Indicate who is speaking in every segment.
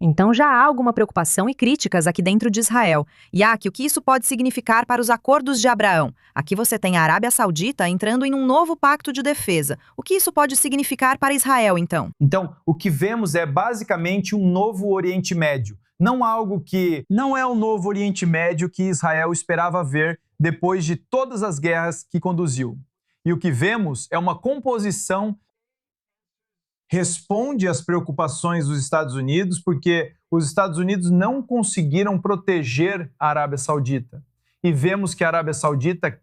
Speaker 1: Então já há alguma preocupação e críticas aqui dentro de Israel. Yak, o que isso pode significar para os acordos de Abraão? Aqui você tem a Arábia Saudita entrando em um novo pacto de defesa. O que isso pode significar para Israel, então?
Speaker 2: Então, o que vemos é basicamente um novo Oriente Médio. Não é o novo Oriente Médio que Israel esperava ver depois de todas as guerras que conduziu. E o que vemos é uma composição responde às preocupações dos Estados Unidos, porque os Estados Unidos não conseguiram proteger a Arábia Saudita. E vemos que a Arábia Saudita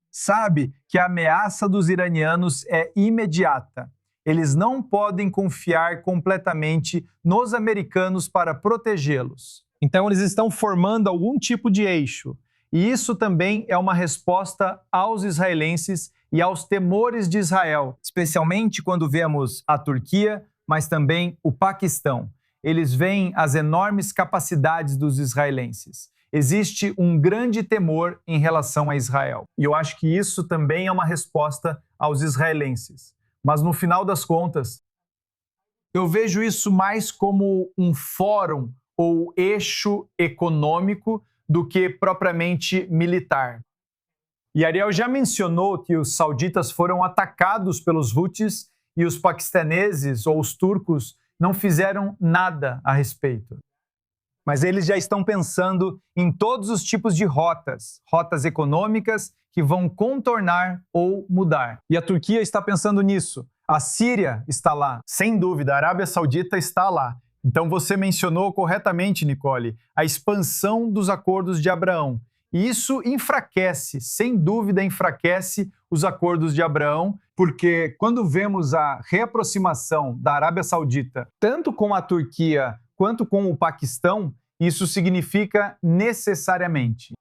Speaker 2: sabe que a ameaça dos iranianos é imediata. Eles não podem confiar completamente nos americanos para protegê-los. Então, eles estão formando algum tipo de eixo. E isso também é uma resposta aos israelenses e aos temores de Israel, especialmente quando vemos a Turquia, mas também o Paquistão. Eles veem as enormes capacidades dos israelenses. Existe um grande temor em relação a Israel. E eu acho que isso também é uma resposta aos israelenses. Mas no final das contas, eu vejo isso mais como um fórum ou eixo econômico do que propriamente militar. E Ariel já mencionou que os sauditas foram atacados pelos Houthis e os paquistaneses ou os turcos não fizeram nada a respeito. Mas eles já estão pensando em todos os tipos de rotas econômicas que vão contornar ou mudar. E a Turquia está pensando nisso. A Síria está lá. Sem dúvida, a Arábia Saudita está lá. Então você mencionou corretamente, Nicole, a expansão dos acordos de Abraão. E isso enfraquece, sem dúvida enfraquece os acordos de Abraão, porque quando vemos a reaproximação da Arábia Saudita, tanto com a Turquia quanto com o Paquistão, isso significa necessariamente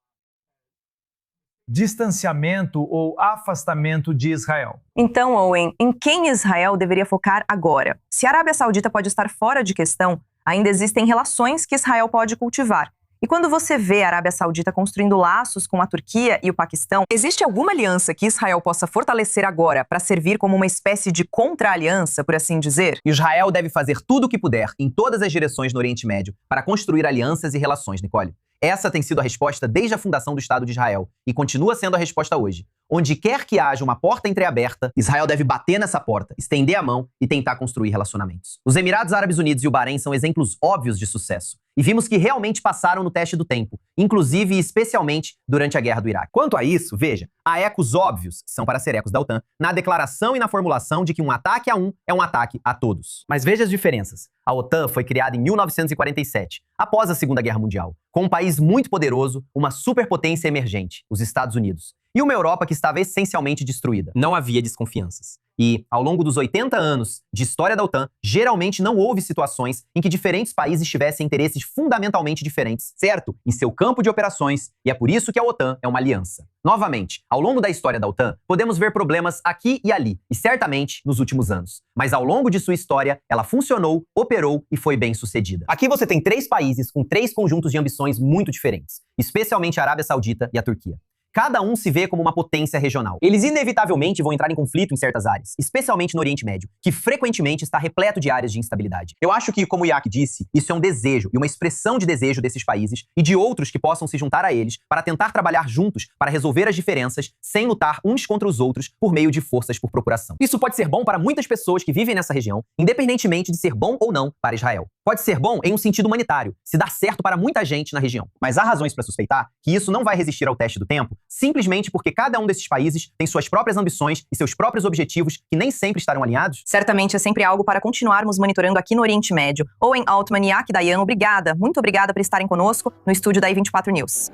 Speaker 2: distanciamento ou afastamento de Israel.
Speaker 1: Então, Owen, em quem Israel deveria focar agora? Se a Arábia Saudita pode estar fora de questão, ainda existem relações que Israel pode cultivar. E quando você vê a Arábia Saudita construindo laços com a Turquia e o Paquistão, existe alguma aliança que Israel possa fortalecer agora para servir como uma espécie de contra-aliança, por assim dizer?
Speaker 3: Israel deve fazer tudo o que puder, em todas as direções no Oriente Médio, para construir alianças e relações, Nicole. Essa tem sido a resposta desde a fundação do Estado de Israel e continua sendo a resposta hoje. Onde quer que haja uma porta entreaberta, Israel deve bater nessa porta, estender a mão e tentar construir relacionamentos. Os Emirados Árabes Unidos e o Bahrein são exemplos óbvios de sucesso. E vimos que realmente passaram no teste do tempo, inclusive e especialmente durante a guerra do Iraque. Quanto a isso, veja, há ecos óbvios, são para ser ecos da OTAN, na declaração e na formulação de que um ataque a um é um ataque a todos. Mas veja as diferenças. A OTAN foi criada em 1947, após a Segunda Guerra Mundial, com um país muito poderoso, uma superpotência emergente, os Estados Unidos, e uma Europa que estava essencialmente destruída. Não havia desconfianças. E, ao longo dos 80 anos de história da OTAN, geralmente não houve situações em que diferentes países tivessem interesses fundamentalmente diferentes, certo? Em seu campo de operações, e é por isso que a OTAN é uma aliança. Novamente, ao longo da história da OTAN, podemos ver problemas aqui e ali, e certamente nos últimos anos. Mas ao longo de sua história, ela funcionou, operou e foi bem sucedida. Aqui você tem 3 países com 3 conjuntos de ambições muito diferentes, especialmente a Arábia Saudita e a Turquia. Cada um se vê como uma potência regional. Eles inevitavelmente vão entrar em conflito em certas áreas, especialmente no Oriente Médio, que frequentemente está repleto de áreas de instabilidade. Eu acho que, como o Yak disse, isso é um desejo e uma expressão de desejo desses países e de outros que possam se juntar a eles para tentar trabalhar juntos para resolver as diferenças sem lutar uns contra os outros por meio de forças por procuração. Isso pode ser bom para muitas pessoas que vivem nessa região, independentemente de ser bom ou não para Israel. Pode ser bom em um sentido humanitário, se dar certo para muita gente na região. Mas há razões para suspeitar que isso não vai resistir ao teste do tempo, simplesmente porque cada um desses países tem suas próprias ambições e seus próprios objetivos que nem sempre estarão alinhados.
Speaker 1: Certamente é sempre algo para continuarmos monitorando aqui no Oriente Médio. Owen Altman e Yak Dayan, obrigada, muito obrigada por estarem conosco no estúdio da I24 News.